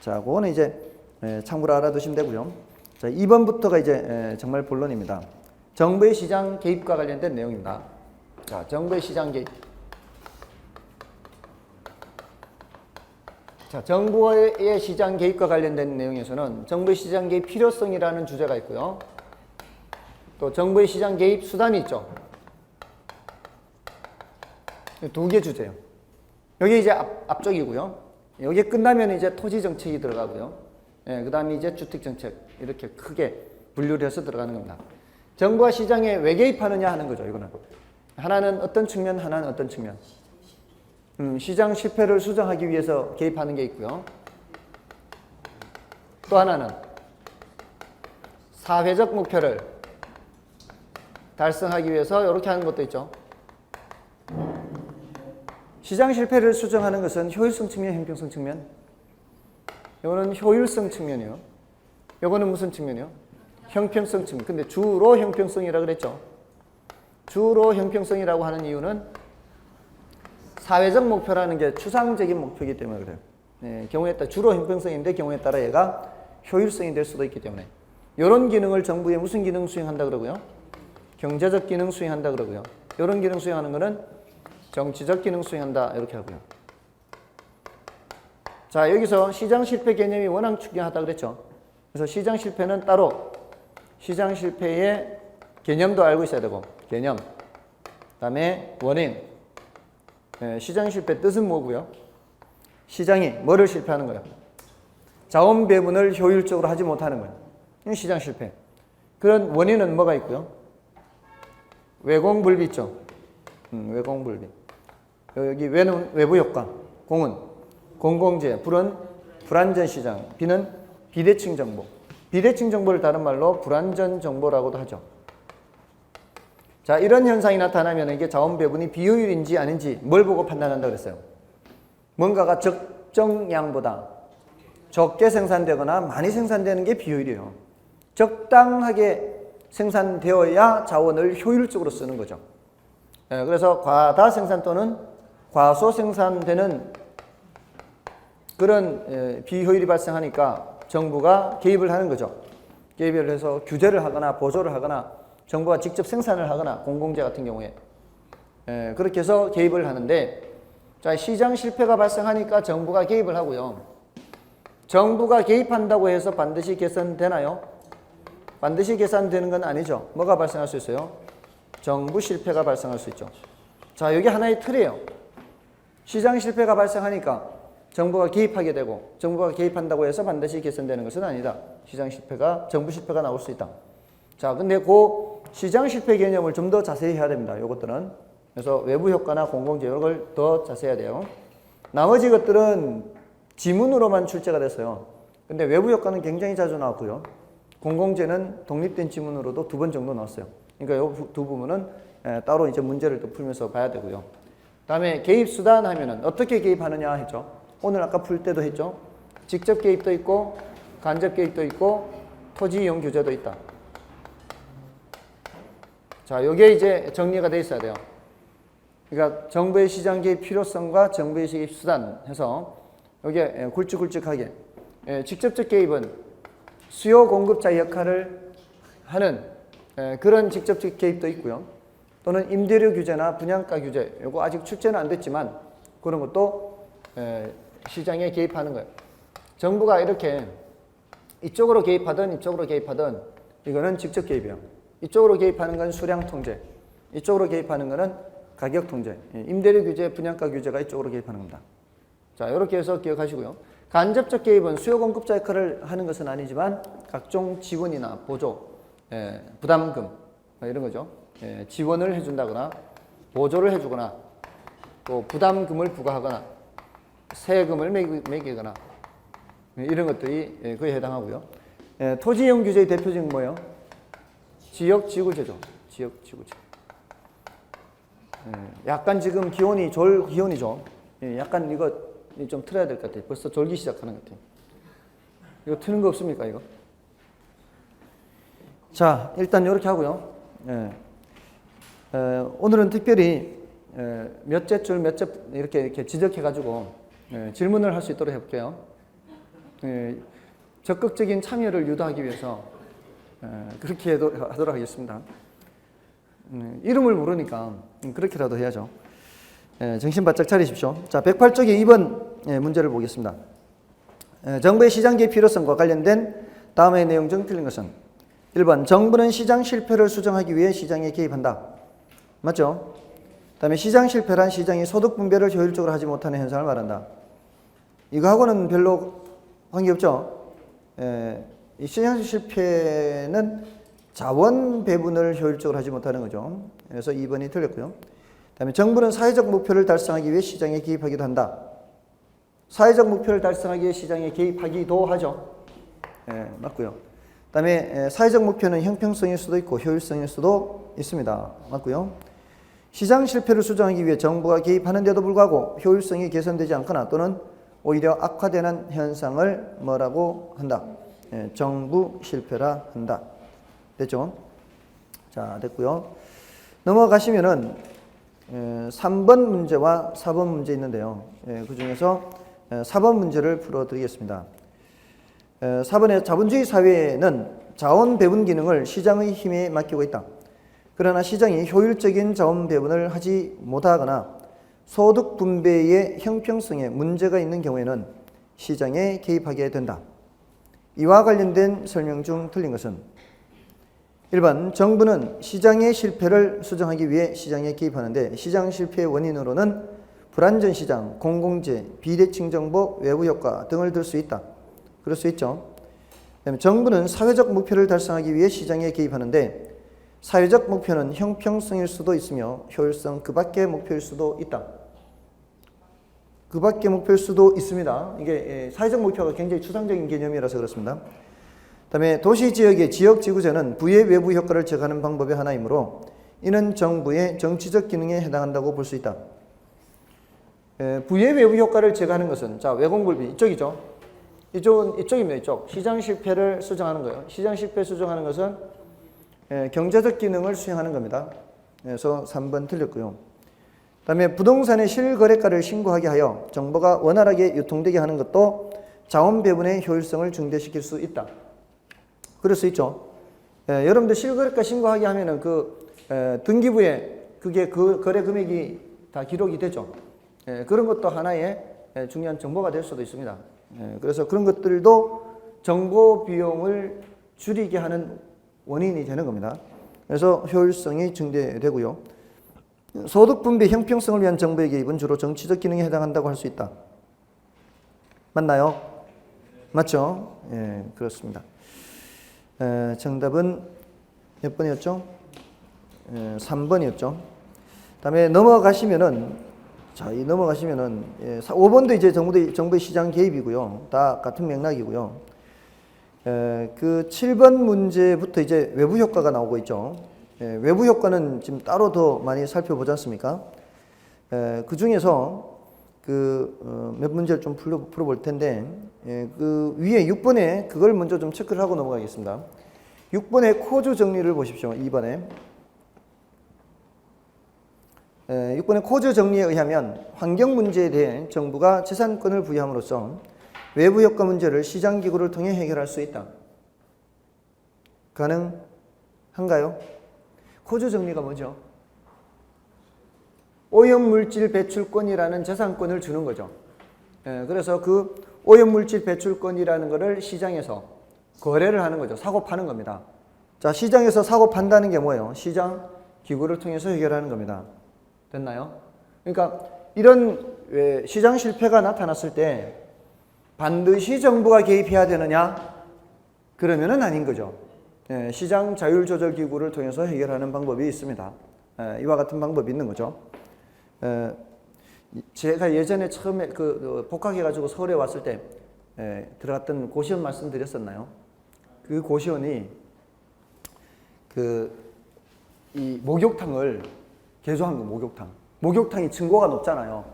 자, 그거는 이제 참고로 알아두시면 되고요. 자, 2번부터가 이제 정말 본론입니다. 정부의 시장 개입과 관련된 내용입니다. 자, 정부의 시장 개입. 자, 정부의 시장 개입과 관련된 내용에서는 정부의 시장 개입 필요성이라는 주제가 있고요. 또 정부의 시장 개입 수단이 있죠. 두 개 주제요. 여기 이제 앞쪽이고요. 여기 끝나면 이제 토지 정책이 들어가고요. 그 다음에 이제 주택 정책 이렇게 크게 분류를 해서 들어가는 겁니다. 정부와 시장에 왜 개입하느냐 하는 거죠. 이거는 하나는 어떤 측면, 하나는 어떤 측면. 시장 실패를 수정하기 위해서 개입하는 게 있고요. 또 하나는 사회적 목표를 달성하기 위해서 이렇게 하는 것도 있죠. 시장 실패를 수정하는 것은 효율성 측면, 형평성 측면. 이거는 효율성 측면이요. 이거는 무슨 측면이요? 형평성 측면. 근데 주로 형평성이라고 그랬죠. 주로 형평성이라고 하는 이유는 사회적 목표라는 게 추상적인 목표이기 때문에 그래요. 경우에 따라 주로 형평성인데 경우에 따라 얘가 효율성이 될 수도 있기 때문에 이런 기능을 정부에 무슨 기능 수행한다 그러고요? 경제적 기능 수행한다 그러고요. 이런 기능 수행하는 거는 정치적 기능 수행한다 이렇게 하고요. 자, 여기서 시장 실패 개념이 워낙 중요하다 그랬죠. 그래서 시장 실패는 따로 시장 실패의 개념도 알고 있어야 되고 개념, 그다음에 원인. 시장 실패 뜻은 뭐고요? 시장이 뭐를 실패하는 거예요? 자원 배분을 효율적으로 하지 못하는 거예요. 이건 시장 실패. 그런 원인은 뭐가 있고요? 외공불비 있죠. 외공불비. 여기 외는 외부 효과, 공은 공공재, 불은 불완전 시장, 비는 비대칭 정보. 비대칭 정보를 다른 말로 불완전 정보라고도 하죠. 자, 이런 현상이 나타나면 이게 자원 배분이 비효율인지 아닌지 뭘 보고 판단한다 그랬어요? 뭔가가 적정량보다 적게 생산되거나 많이 생산되는 게 비효율이에요. 적당하게 생산되어야 자원을 효율적으로 쓰는 거죠. 그래서 과다 생산 또는 과소 생산되는 그런 비효율이 발생하니까 정부가 개입을 하는 거죠. 개입을 해서 규제를 하거나 보조를 하거나 정부가 직접 생산을 하거나 공공재 같은 경우에 그렇게 해서 개입을 하는데, 자, 시장 실패가 발생하니까 정부가 개입을 하고요. 정부가 개입한다고 해서 반드시 개선되나요? 반드시 개선되는 건 아니죠. 뭐가 발생할 수 있어요? 정부 실패가 발생할 수 있죠. 자, 여기 하나의 틀이에요. 시장 실패가 발생하니까 정부가 개입하게 되고 정부가 개입한다고 해서 반드시 개선되는 것은 아니다. 시장 실패가, 정부 실패가 나올 수 있다. 자, 근데 그 시장 실패 개념을 좀 더 자세히 해야 됩니다. 요것들은. 그래서 외부 효과나 공공재 이런 걸 더 자세히 해야 돼요. 나머지 것들은 지문으로만 출제가 됐어요. 근데 외부 효과는 굉장히 자주 나왔고요. 공공재는 독립된 지문으로도 2번 정도 나왔어요. 그러니까 이 두 부분은 따로 이제 문제를 또 풀면서 봐야 되고요. 다음에 개입 수단 하면은 어떻게 개입하느냐 했죠. 오늘 아까 풀 때도 했죠. 직접 개입도 있고 간접 개입도 있고 토지 이용 규제도 있다. 자, 요게 이제 정리가 돼 있어야 돼요. 그러니까 정부의 시장 개입 필요성과 정부의 개입 수단 해서 요게 굵직굵직하게 직접적 개입은 수요 공급자 역할을 하는 그런 직접적 개입도 있고요. 또는 임대료 규제나 분양가 규제, 요거 아직 출제는 안 됐지만 그런 것도 시장에 개입하는 거예요. 정부가 이렇게 이쪽으로 개입하든 이쪽으로 개입하든 이거는 직접 개입이에요. 이쪽으로 개입하는 건 수량 통제, 이쪽으로 개입하는 거는 가격 통제, 임대료 규제, 분양가 규제가 이쪽으로 개입하는 겁니다. 자, 이렇게 해서 기억하시고요. 간접적 개입은 수요 공급자 역할을 하는 것은 아니지만 각종 지원이나 보조, 부담금 이런 거죠. 지원을 해준다거나 보조를 해주거나 또 부담금을 부과하거나 세금을 매기거나 이런 것들이 그에 해당하고요. 토지 이용 규제의 대표적인 뭐예요? 지역지구제죠. 지역지구제. 약간 지금 기온이 졸 기온이죠. 약간 이거 좀 틀어야 될 것 같아요. 벌써 졸기 시작하는 것 같아요. 이거 트는 거 없습니까, 이거? 자, 일단 이렇게 하고요. 오늘은 특별히 몇째 줄, 몇째 이렇게 지적해가지고 질문을 할 수 있도록 해볼게요. 적극적인 참여를 유도하기 위해서 그렇게 하도록 하겠습니다. 이름을 모르니까 그렇게라도 해야죠. 정신 바짝 차리십시오. 자, 108쪽의 2번 문제를 보겠습니다. 정부의 시장 개입 필요성과 관련된 다음의 내용 중 틀린 것은 1번 정부는 시장 실패를 수정하기 위해 시장에 개입한다. 맞죠? 그다음에 시장 실패란 시장이 소득 분배를 효율적으로 하지 못하는 현상을 말한다. 이거하고는 별로 관계없죠. 이 시장 실패는 자원 배분을 효율적으로 하지 못하는 거죠. 그래서 2번이 틀렸고요. 그다음에 정부는 사회적 목표를 달성하기 위해 시장에 개입하기도 한다. 사회적 목표를 달성하기 위해 시장에 개입하기도 하죠. 맞고요. 그다음에 사회적 목표는 형평성일 수도 있고 효율성일 수도 있습니다. 맞고요. 시장 실패를 수정하기 위해 정부가 개입하는데도 불구하고 효율성이 개선되지 않거나 또는 오히려 악화되는 현상을 뭐라고 한다? 정부 실패라 한다. 됐죠? 자, 됐고요. 넘어가시면은 3번 문제와 4번 문제 있는데요. 그 중에서 4번 문제를 풀어드리겠습니다. 4번에 자본주의 사회는 자원 배분 기능을 시장의 힘에 맡기고 있다. 그러나 시장이 효율적인 자원 배분을 하지 못하거나 소득 분배의 형평성에 문제가 있는 경우에는 시장에 개입하게 된다. 이와 관련된 설명 중 틀린 것은 1번 정부는 시장의 실패를 수정하기 위해 시장에 개입하는데 시장 실패의 원인으로는 불안전 시장, 공공재, 비대칭 정보, 외부 효과 등을 들 수 있다. 그럴 수 있죠. 그다음에 정부는 사회적 목표를 달성하기 위해 시장에 개입하는데 사회적 목표는 형평성일 수도 있으며 효율성 그 밖의 목표일 수도 있다. 그 밖의 목표일 수도 있습니다. 이게 사회적 목표가 굉장히 추상적인 개념이라서 그렇습니다. 그다음에 도시지역의 지역지구제는 부의 외부 효과를 제거하는 방법의 하나이므로 이는 정부의 정치적 기능에 해당한다고 볼 수 있다. 부의 외부 효과를 제거하는 것은 자 외공불비 이쪽이죠. 이쪽입니다. 이쪽 시장 실패를 수정하는 거예요. 시장 실패 수정하는 것은 경제적 기능을 수행하는 겁니다. 그래서 3번 틀렸고요. 그다음에 부동산의 실거래가를 신고하게 하여 정보가 원활하게 유통되게 하는 것도 자원 배분의 효율성을 증대시킬 수 있다. 그럴 수 있죠. 여러분들 실거래가 신고하게 하면은 등기부에 그게 그 거래 금액이 다 기록이 되죠. 그런 것도 하나의 중요한 정보가 될 수도 있습니다. 그래서 그런 것들도 정보 비용을 줄이게 하는 원인이 되는 겁니다. 그래서 효율성이 증대되고요. 소득 분배 형평성을 위한 정부의 개입은 주로 정치적 기능에 해당한다고 할 수 있다. 맞나요? 맞죠? 예, 그렇습니다. 정답은 몇 번이었죠? 3번이었죠. 다음에 넘어가시면은 5번도 이제 정부의 시장 개입이고요. 다 같은 맥락이고요. 그 7번 문제부터 이제 외부 효과가 나오고 있죠. 외부 효과는 지금 따로 더 많이 살펴보지 않습니까? 그 중에서 몇 문제를 좀 풀어볼 텐데, 그 위에 6번에 그걸 먼저 좀 체크를 하고 넘어가겠습니다. 6번의 코주 정리를 보십시오. 2번에. 6번의 코주 정리에 의하면 환경 문제에 대해 정부가 재산권을 부여함으로써 외부 효과 문제를 시장기구를 통해 해결할 수 있다. 가능한가요? 코주 정리가 뭐죠? 오염물질 배출권이라는 재산권을 주는 거죠. 그래서 그 오염물질 배출권이라는 것을 시장에서 거래를 하는 거죠. 사고 파는 겁니다. 자, 시장에서 사고 판다는 게 뭐예요? 시장 기구를 통해서 해결하는 겁니다. 됐나요? 그러니까 이런 시장 실패가 나타났을 때 반드시 정부가 개입해야 되느냐? 그러면은 아닌 거죠. 시장 자율조절 기구를 통해서 해결하는 방법이 있습니다. 이와 같은 방법이 있는 거죠. 제가 예전에 처음에 복학해가지고 서울에 왔을 때 들어갔던 고시원 말씀드렸었나요? 그 고시원이 이 목욕탕을 개조한 거, 목욕탕. 목욕탕이 층고가 높잖아요.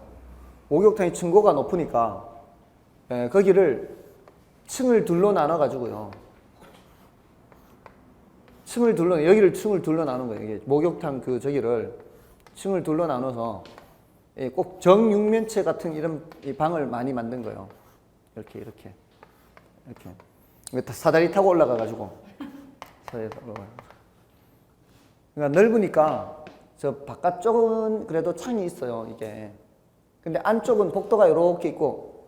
목욕탕이 층고가 높으니까 거기를 층을 둘로 나눠가지고요. 여기를 층을 둘로 나눈 거예요. 이게 목욕탕 저기를 층을 둘로 나눠서 꼭 정육면체 같은 이런 방을 많이 만든 거예요. 이렇게. 사다리 타고 올라가가지고. 그러니까 넓으니까 저 바깥쪽은 그래도 창이 있어요, 이게. 근데 안쪽은 복도가 이렇게 있고,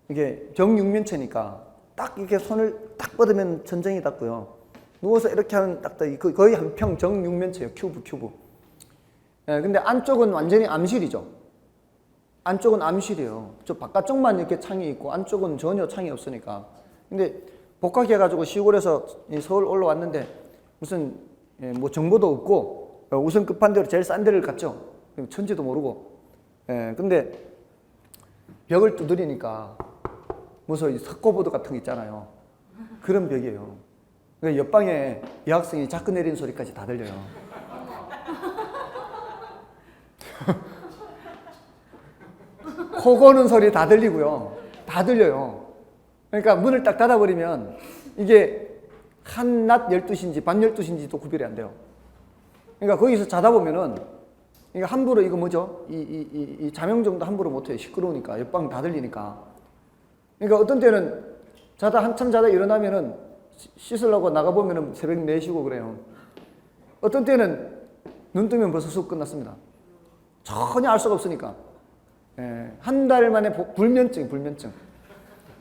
이게 정육면체니까 딱 이렇게 손을 딱 뻗으면 천정이 닿고요. 누워서 이렇게 하면 딱 거의 한 평 정육면체예요, 큐브. 근데 안쪽은 완전히 암실이죠. 안쪽은 암실이에요. 저 바깥쪽만 이렇게 창이 있고 안쪽은 전혀 창이 없으니까. 근데 복학해가지고 시골에서 서울 올라왔는데 무슨 뭐 정보도 없고 우선 급한 대로 제일 싼 데를 갔죠. 천지도 모르고. 근데 벽을 두드리니까 무슨 석고보드 같은 거 있잖아요. 그런 벽이에요. 그러니까 옆방에 여학생이 자꾸 내리는 소리까지 다 들려요. 코 고는 소리 다 들리고요. 다 들려요. 그러니까 문을 딱 닫아버리면 이게 한낮 12시인지 밤 12시인지도 구별이 안 돼요. 그러니까 거기서 자다 보면은 이거 함부로 이거 뭐죠? 이 자명정도 함부로 못해요. 시끄러우니까. 옆방 다 들리니까. 그러니까 어떤 때는 한참 자다 일어나면은 씻으려고 나가보면은 새벽 4시고 그래요. 어떤 때는 눈 뜨면 벌써 수업 끝났습니다. 전혀 알 수가 없으니까. 한 달 만에 불면증.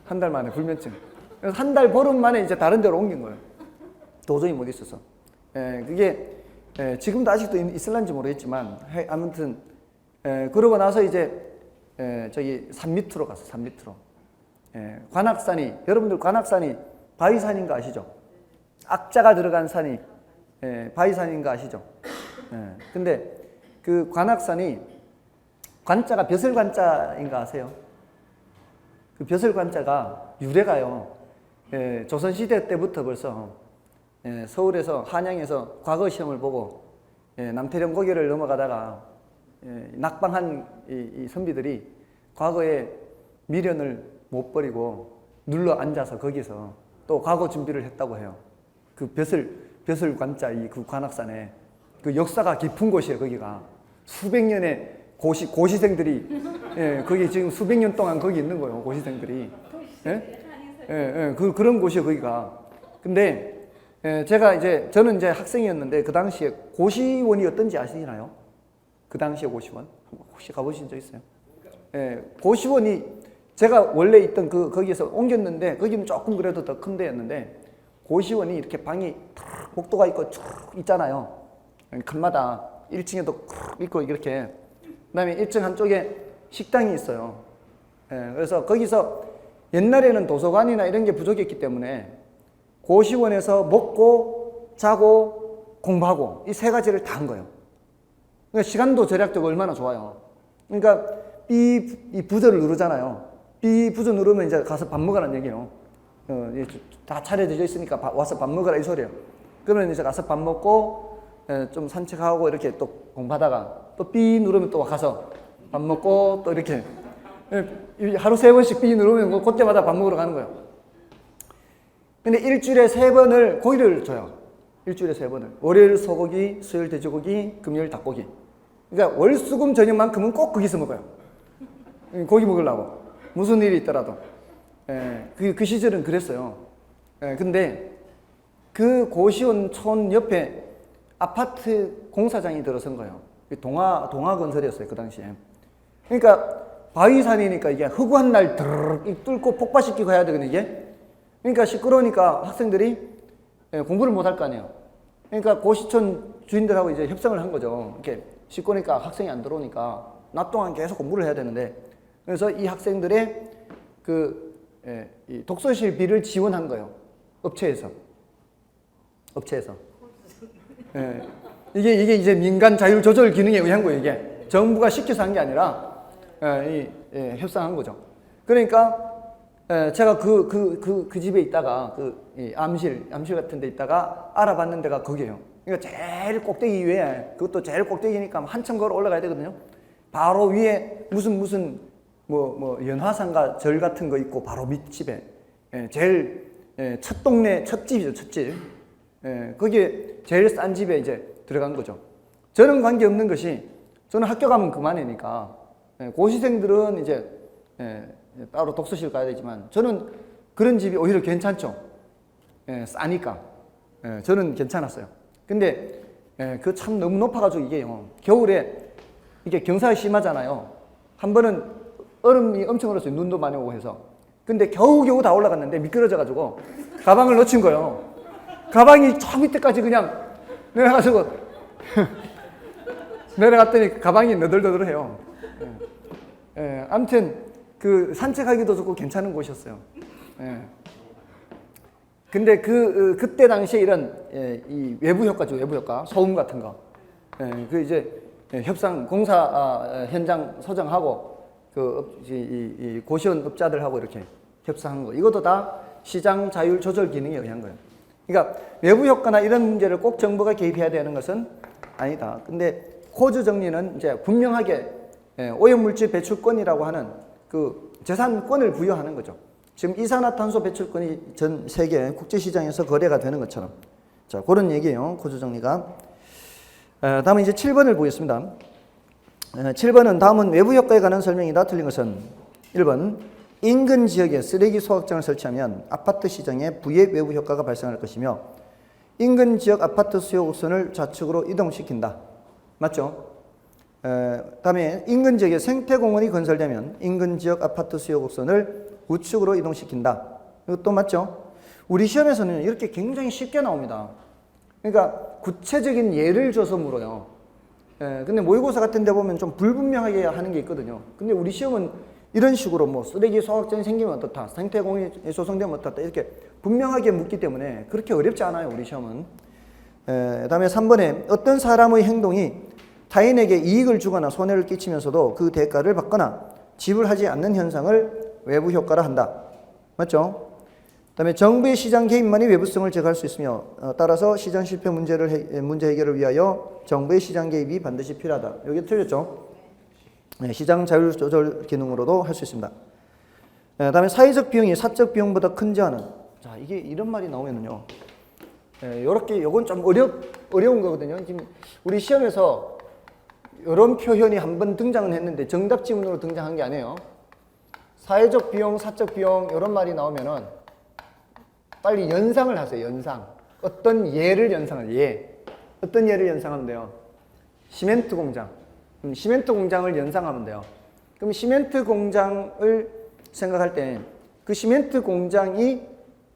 한 달 만에 불면증. 그래서 한 달 보름 만에 이제 다른 데로 옮긴 거예요. 도저히 못 있어서. 그게 지금도 아직도 있을런지 모르겠지만 아무튼 그러고 나서 이제 저기 산 밑으로 갔어. 산 밑으로. 관악산이 여러분들 관악산이 바위산인 거 아시죠? 악자가 들어간 산이 바위산인 거 아시죠? 근데 그 관악산이 관자가 벼슬관자인 거 아세요? 그 벼슬관자가 유래가요. 조선시대 때부터 벌써 서울에서 한양에서 과거 시험을 보고 남태령 고개를 넘어가다가 낙방한 이 선비들이 과거에 미련을 못 버리고 눌러 앉아서 거기서 또 과거 준비를 했다고 해요. 그 벼슬관자 이 그 관악산에 그 역사가 깊은 곳이에요. 거기가 수백 년의 고시생들이 거기 지금 수백 년 동안 거기 있는 거예요. 고시생들이 그런 곳이에요. 거기가. 근데 저는 이제 학생이었는데 그 당시에 고시원이 어떤지 아시나요? 그 당시에 고시원 혹시 가보신 적 있어요? 고시원이 제가 원래 있던 거기에서 옮겼는데 거기는 조금 그래도 더 큰 데였는데 고시원이 이렇게 방이 복도가 있고 쭉 있잖아요. 간마다 1층에도 있고 이렇게. 그다음에 1층 한쪽에 식당이 있어요. 그래서 거기서 옛날에는 도서관이나 이런 게 부족했기 때문에 고시원에서 먹고 자고 공부하고 이 세 가지를 다 한 거예요. 그러니까 시간도 절약되고 얼마나 좋아요. 그러니까 이 부저를 누르잖아요. 이 부저 누르면 이제 가서 밥 먹으라는 얘기예요. 다 차려져 있으니까 와서 밥 먹으라 이 소리예요. 그러면 이제 가서 밥 먹고 좀 산책하고 이렇게 또 공부하다가 또 삐 누르면 또 가서 밥 먹고 또 이렇게 하루 3번씩 삐 누르면 그때마다 밥 먹으러 가는 거예요. 근데 일주일에 3번을 고기를 줘요. 일주일에 3번을. 월요일 소고기, 수요일 돼지고기, 금요일 닭고기. 그러니까 월수금 저녁만큼은 꼭 거기서 먹어요. 고기 먹으려고. 무슨 일이 있더라도. 그 시절은 그랬어요. 근데 그 고시원촌 옆에 아파트 공사장이 들어선 거예요. 동아건설이었어요. 그 당시에. 그러니까 바위산이니까 이게 허구한 날 드르륵 뚫고 폭파시키고 해야 되거든요. 이게. 그러니까 시끄러우니까 학생들이 공부를 못 할 거 아니에요. 그러니까 고시촌 주인들하고 이제 협상을 한 거죠. 이렇게 시끄러우니까 학생이 안 들어오니까 낮 동안 계속 공부를 해야 되는데 그래서 이 학생들의 이 독서실비를 지원한 거예요. 업체에서. 이게 이제 민간 자율 조절 기능에 의한 거예요. 이게 정부가 시켜서 한 게 아니라 협상한 거죠. 그러니까 제가 그 집에 있다가 암실 같은 데 있다가 알아봤는 데가 거기예요. 그러니까 제일 꼭대기 위에 그것도 제일 꼭대기니까 한참 걸어 올라가야 되거든요. 바로 위에 무슨 연화산가 절 같은 거 있고 바로 밑집에 제일 첫 동네 첫 집이죠. 첫 집. 거기에 제일 싼 집에 이제 들어간 거죠. 저는 관계없는 것이 저는 학교 가면 그만이니까 고시생들은 이제 따로 독서실 가야 되지만 저는 그런 집이 오히려 괜찮죠. 싸니까. 저는 괜찮았어요. 근데 그 참 너무 높아가지고 이게요. 겨울에 이게 경사가 심하잖아요. 한 번은 얼음이 엄청 얼었어요. 눈도 많이 오고 해서. 근데 겨우겨우 다 올라갔는데 미끄러져가지고 가방을 놓친 거예요. 가방이 저 밑에까지 그냥 내려가지고 내려갔더니 가방이 너덜너덜해요. 아무튼 그 산책하기도 좋고 괜찮은 곳이었어요. 근데 그때 당시에 이런 이 외부 효과죠, 외부 효과, 소음 같은 거. 그 이제 협상 공사 현장 소장하고 이 고시원 업자들하고 이렇게 협상한 거. 이것도 다 시장 자율 조절 기능에 의한 거예요. 그러니까 외부 효과나 이런 문제를 꼭 정부가 개입해야 되는 것은 아니다. 근데 코즈 정리는 이제 분명하게 오염물질 배출권이라고 하는 그 재산권을 부여하는 거죠. 지금 이산화탄소 배출권이 전 세계 국제시장에서 거래가 되는 것처럼. 자, 그런 얘기예요. 코즈 정리가. 다음은 이제 7번을 보겠습니다. 7번은 다음은 외부 효과에 관한 설명이다. 틀린 것은 1번. 인근 지역에 쓰레기 소각장을 설치하면 아파트 시장에 부의 외부 효과가 발생할 것이며 인근 지역 아파트 수요 곡선을 좌측으로 이동시킨다. 맞죠? 다음에 인근 지역에 생태공원이 건설되면 인근 지역 아파트 수요 곡선을 우측으로 이동시킨다. 이것도 맞죠? 우리 시험에서는 이렇게 굉장히 쉽게 나옵니다. 그러니까 구체적인 예를 줘서 물어요. 근데 모의고사 같은 데 보면 좀 불분명하게 하는 게 있거든요. 근데 우리 시험은 이런 식으로 뭐 쓰레기 소각장이 생기면 어떻다, 생태공원이 조성되면 어떻다, 이렇게 분명하게 묻기 때문에 그렇게 어렵지 않아요, 우리 시험은. 다음에 3번에 어떤 사람의 행동이 타인에게 이익을 주거나 손해를 끼치면서도 그 대가를 받거나 지불하지 않는 현상을 외부 효과라 한다. 맞죠? 그다음에 정부의 시장 개입만이 외부성을 제거할 수 있으며 따라서 시장 실패 문제 해결을 위하여 정부의 시장 개입이 반드시 필요하다. 여기 틀렸죠? 시장 자율 조절 기능으로도 할 수 있습니다. 그다음에 사회적 비용이 사적 비용보다 큰 제한은, 자, 이게 이런 말이 나오면은요, 요렇게 요건 좀 어려운 거거든요. 지금 우리 시험에서 이런 표현이 한번 등장은 했는데 정답 지문으로 등장한 게 아니에요. 사회적 비용, 사적 비용 이런 말이 나오면은 빨리 연상을 하세요. 연상. 어떤 예를 연상을 어떤 예를 연상하면 돼요? 시멘트 공장. 시멘트 공장을 연상하면 돼요. 그럼 시멘트 공장을 생각할 때 그 시멘트 공장이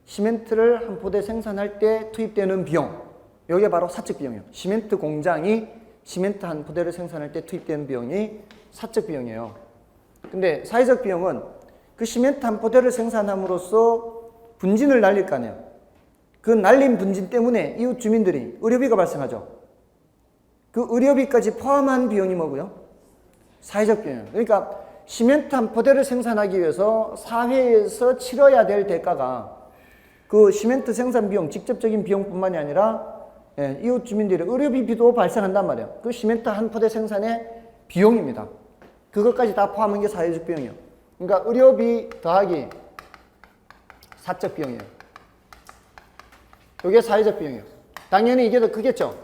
시멘트를 한 포대 생산할 때 투입되는 비용, 이게 바로 사적 비용이에요. 시멘트 공장이 시멘트 한 포대를 생산할 때 투입되는 비용이 사적 비용이에요. 근데 사회적 비용은 그 시멘트 한 포대를 생산함으로써 분진을 날릴 거 아니에요. 그 날린 분진 때문에 이웃 주민들이 의료비가 발생하죠. 그 의료비까지 포함한 비용이 뭐고요? 사회적 비용이에요. 그러니까 시멘트 한 포대를 생산하기 위해서 사회에서 치러야 될 대가가 그 시멘트 생산 비용, 직접적인 비용뿐만이 아니라 이웃 주민들의 의료비도 발생한단 말이에요. 그 시멘트 한 포대 생산의 비용입니다. 그것까지 다 포함한 게 사회적 비용이에요. 그러니까 의료비 더하기 사적 비용이에요. 이게 사회적 비용이에요. 당연히 이게 더 크겠죠?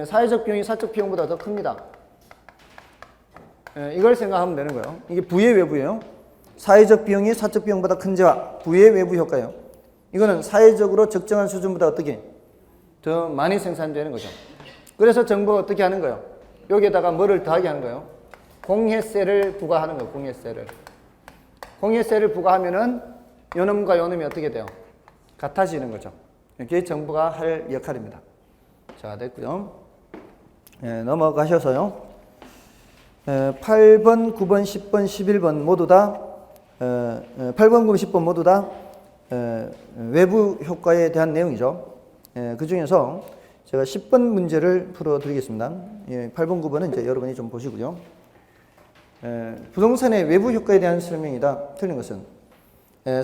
사회적 비용이 사적 비용보다 더 큽니다. 이걸 생각하면 되는 거예요. 이게 부의 외부예요. 사회적 비용이 사적 비용보다 큰 제와 부의 외부 효과예요. 이거는 사회적으로 적정한 수준보다 어떻게 더 많이 생산되는 거죠. 그래서 정부가 어떻게 하는 거예요? 여기에다가 뭐를 더하게 하는 거예요? 공해세를 부과하는 거예요. 공해세를. 공해세를 부과하면은 요놈과 요놈이 어떻게 돼요? 같아지는 거죠. 이게 정부가 할 역할입니다. 자, 됐고요. 넘어가셔서요. 8번, 9번, 10번, 11번 모두 다 8번, 9번, 10번 모두 다 외부 효과에 대한 내용이죠. 그 중에서 제가 10번 문제를 풀어드리겠습니다. 8번, 9번은 이제 여러분이 좀 보시고요. 부동산의 외부 효과에 대한 설명이다. 틀린 것은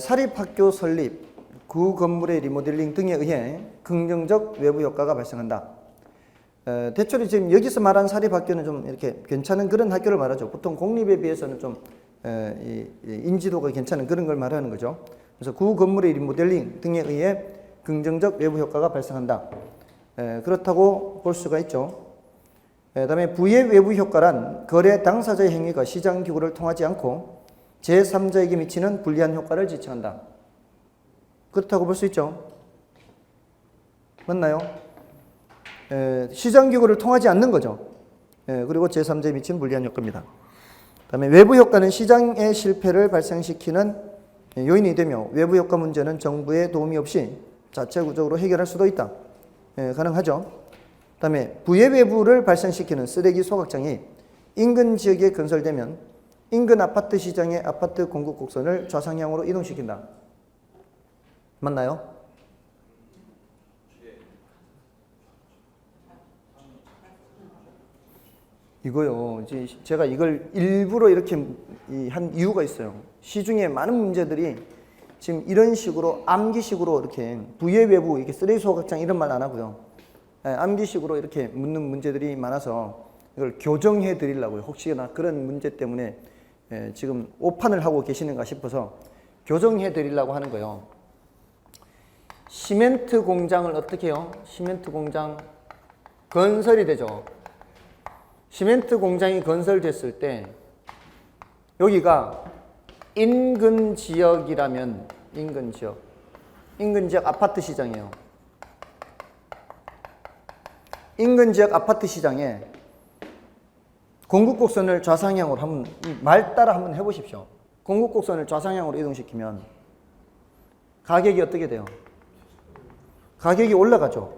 사립학교 설립, 구 건물의 리모델링 등에 의해 긍정적 외부 효과가 발생한다. 대체로 지금 여기서 말한 사립학교는 좀 이렇게 괜찮은 그런 학교를 말하죠. 보통 공립에 비해서는 좀 인지도가 괜찮은 그런 걸 말하는 거죠. 그래서 구 건물의 리모델링 등에 의해 긍정적 외부 효과가 발생한다. 그렇다고 볼 수가 있죠. 그다음에 부의 외부 효과란 거래 당사자의 행위가 시장 기구를 통하지 않고 제3자에게 미치는 불리한 효과를 지칭한다. 그렇다고 볼 수 있죠. 맞나요? 시장 기구를 통하지 않는 거죠. 그리고 제3자에 미치는 불리한 효과입니다. 그다음에 외부 효과는 시장의 실패를 발생시키는 요인이 되며 외부 효과 문제는 정부의 도움이 없이 자체적으로 해결할 수도 있다. 가능하죠. 그다음에 부의 외부를 발생시키는 쓰레기 소각장이 인근 지역에 건설되면 인근 아파트 시장의 아파트 공급 곡선을 좌상향으로 이동시킨다. 맞나요? 이거요. 이제 제가 이걸 일부러 이렇게 한 이유가 있어요. 시중에 많은 문제들이 지금 이런 식으로 암기식으로 이렇게 부의 외부 이렇게 쓰레기 소각장 이런 말 안 하고요. 암기식으로 이렇게 묻는 문제들이 많아서 이걸 교정해 드리려고요. 혹시나 그런 문제 때문에 지금 오판을 하고 계시는가 싶어서 교정해 드리려고 하는 거예요. 시멘트 공장을 어떻게 해요? 시멘트 공장 건설이 되죠. 시멘트 공장이 건설됐을 때 여기가 인근 지역이라면 인근 지역 아파트 시장이에요. 인근 지역 아파트 시장에 공급곡선을 좌상향으로 한번 말 따라 한번 해보십시오. 공급곡선을 좌상향으로 이동시키면 가격이 어떻게 돼요? 가격이 올라가죠.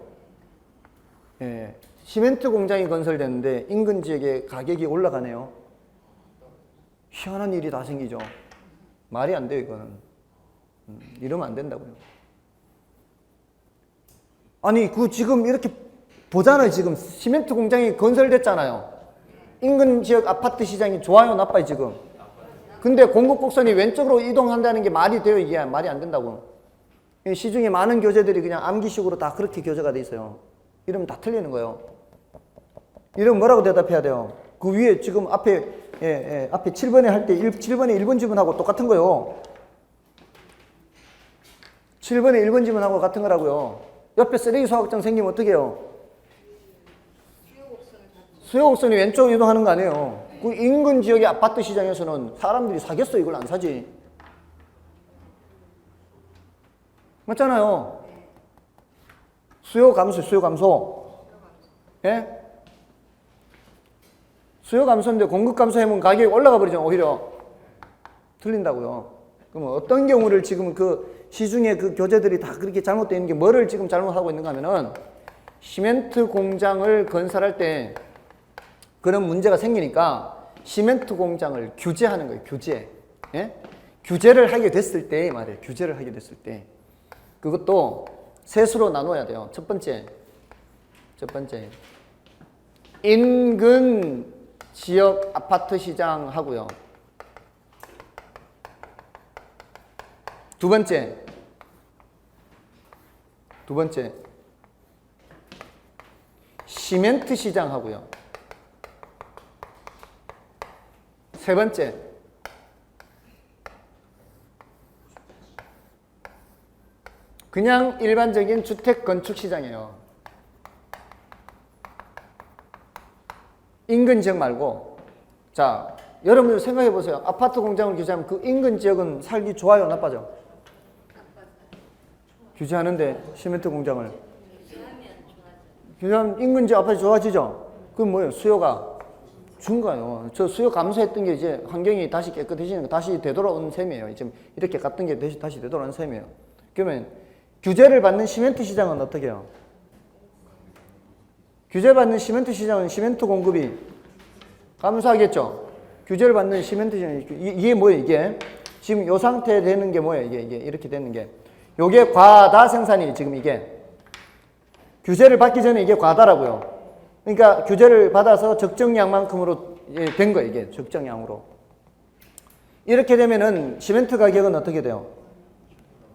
예, 시멘트 공장이 건설됐는데 인근 지역에 가격이 올라가네요. 희한한 일이 다 생기죠. 말이 안 돼요, 이거는. 이러면 안 된다고요. 아니, 지금 이렇게 보잖아요. 지금 시멘트 공장이 건설됐잖아요. 인근 지역 아파트 시장이 좋아요, 나빠요, 지금? 근데 공급곡선이 왼쪽으로 이동한다는 게 말이 돼요, 이게? 말이 안 된다고. 시중에 많은 교재들이 그냥 암기식으로 다 그렇게 교재가 돼 있어요. 이러면 다 틀리는 거예요. 이러면 뭐라고 대답해야 돼요? 그 위에 지금 앞에 7번에 할 때 7번에 1번 지문하고 똑같은 거예요. 7번에 1번 지문하고 같은 거라고요. 옆에 쓰레기 소각장 생기면 어떻게 해요? 수요곡선이 왼쪽으로 이동하는 거 아니에요. 그 인근 지역의 아파트 시장에서는 사람들이 사겠어, 이걸 안 사지. 맞잖아요. 수요 감소. 예? 수요 감소인데 공급 감소하면 가격이 올라가 버리죠, 오히려. 틀린다고요. 그럼 어떤 경우를 지금 그 시중에 그 교재들이 다 그렇게 잘못되어 있는 게 뭐를 지금 잘못하고 있는가 하면은 시멘트 공장을 건설할 때 그런 문제가 생기니까 시멘트 공장을 규제하는 거예요, 규제. 예? 규제를 하게 됐을 때 말이에요, 규제를 하게 됐을 때. 그것도 셋으로 나눠야 돼요. 첫 번째. 인근 지역 아파트 시장 하고요. 두 번째. 시멘트 시장 하고요. 세 번째. 그냥 일반적인 주택 건축 시장이에요. 인근 지역 말고. 자, 여러분들 생각해 보세요. 아파트 공장을 규제하면 그 인근 지역은 살기 좋아요, 나빠져? 규제하는데 시멘트 공장을 규제하면 인근 지역 아파트 좋아지죠? 그럼 뭐예요? 수요가 증가요. 저 수요 감소했던 게 이제 환경이 다시 깨끗해지는 거 다시 되돌아온 셈이에요. 지금 이렇게 갔던 게 다시 되돌아온 셈이에요. 그러면 규제를 받는 시멘트 시장은 어떻게 해요? 규제받는 시멘트 시장은 시멘트 공급이 감소하겠죠? 규제를 받는 시멘트 시장, 이게 뭐예요, 이게? 지금 이 상태 되는 게 뭐예요, 이게 이렇게 되는 게. 요게 과다 생산이 지금 이게. 규제를 받기 전에 이게 과다라고요. 그러니까 규제를 받아서 적정량만큼으로 된 거예요, 이게. 적정량으로. 이렇게 되면은 시멘트 가격은 어떻게 돼요?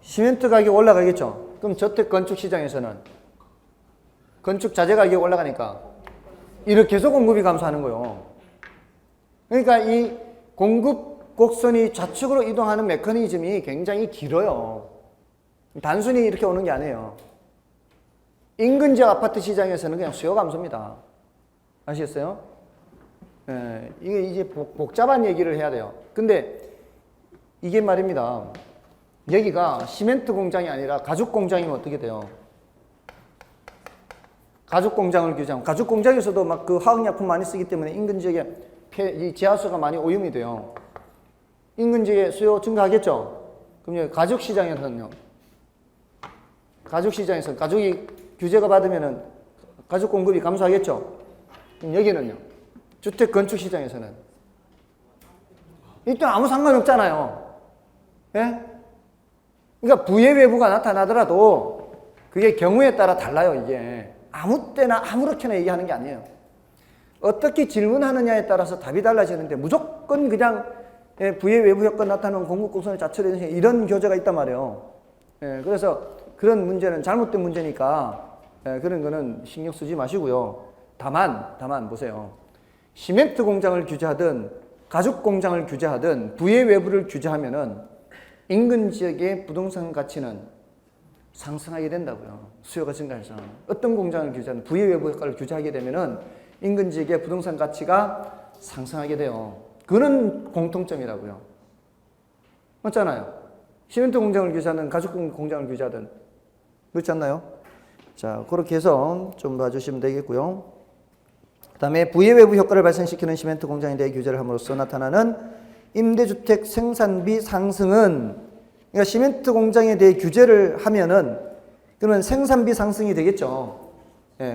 시멘트 가격 올라가겠죠? 그럼 저택 건축 시장에서는 건축 자재 가격 올라가니까 이렇게 해서 공급이 감소하는 거예요. 그러니까 이 공급 곡선이 좌측으로 이동하는 메커니즘이 굉장히 길어요. 단순히 이렇게 오는 게 아니에요. 인근 지역 아파트 시장에서는 그냥 수요 감소입니다. 아시겠어요? 예, 이게 이제 복잡한 얘기를 해야 돼요. 근데 이게 말입니다. 여기가 시멘트 공장이 아니라 가죽 공장이면 어떻게 돼요? 가죽 공장을 규제하면 가죽 공장에서도 막 그 화학약품 많이 쓰기 때문에 인근 지역에 이 지하수가 많이 오염이 돼요. 인근 지역에 수요 증가하겠죠? 그럼 여기 가죽 시장에서는요? 가죽 시장에서 가죽이 규제가 받으면은 가죽 공급이 감소하겠죠. 그럼 여기는요. 주택 건축 시장에서는 일단 아무 상관없잖아요. 예? 그러니까 부의 외부가 나타나더라도 그게 경우에 따라 달라요. 이게 아무 때나 아무렇게나 얘기하는 게 아니에요. 어떻게 질문하느냐에 따라서 답이 달라지는데 무조건 그냥 부의 외부 효과 나타나는 공급 곡선을 자체로 이런 교재가 있단 말이에요. 그래서 그런 문제는 잘못된 문제니까 그런 거는 신경 쓰지 마시고요. 다만 보세요. 시멘트 공장을 규제하든 가죽 공장을 규제하든 부의 외부를 규제하면은 인근 지역의 부동산 가치는 상승하게 된다고요. 수요가 증가해서. 어떤 공장을 규제하든 부의 외부 효과를 규제하게 되면은 인근 지역의 부동산 가치가 상승하게 돼요. 그는 공통점이라고요. 맞잖아요. 시멘트 공장을 규제하든 가죽 공장을 규제하든 그렇지 않나요? 자, 그렇게 해서 좀 봐주시면 되겠고요. 그 다음에 부의 외부 효과를 발생시키는 시멘트 공장에 대해 규제를 함으로써 나타나는 임대주택 생산비 상승은, 그러니까 시멘트 공장에 대해 규제를 하면은 그러면 생산비 상승이 되겠죠.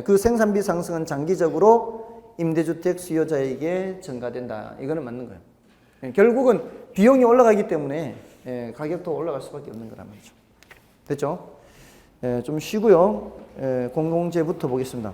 그 생산비 상승은 장기적으로 임대주택 수요자에게 증가된다. 이거는 맞는 거예요. 결국은 비용이 올라가기 때문에 가격도 올라갈 수밖에 없는 거란 말이죠. 됐죠? 좀 쉬고요. 공공재부터 보겠습니다.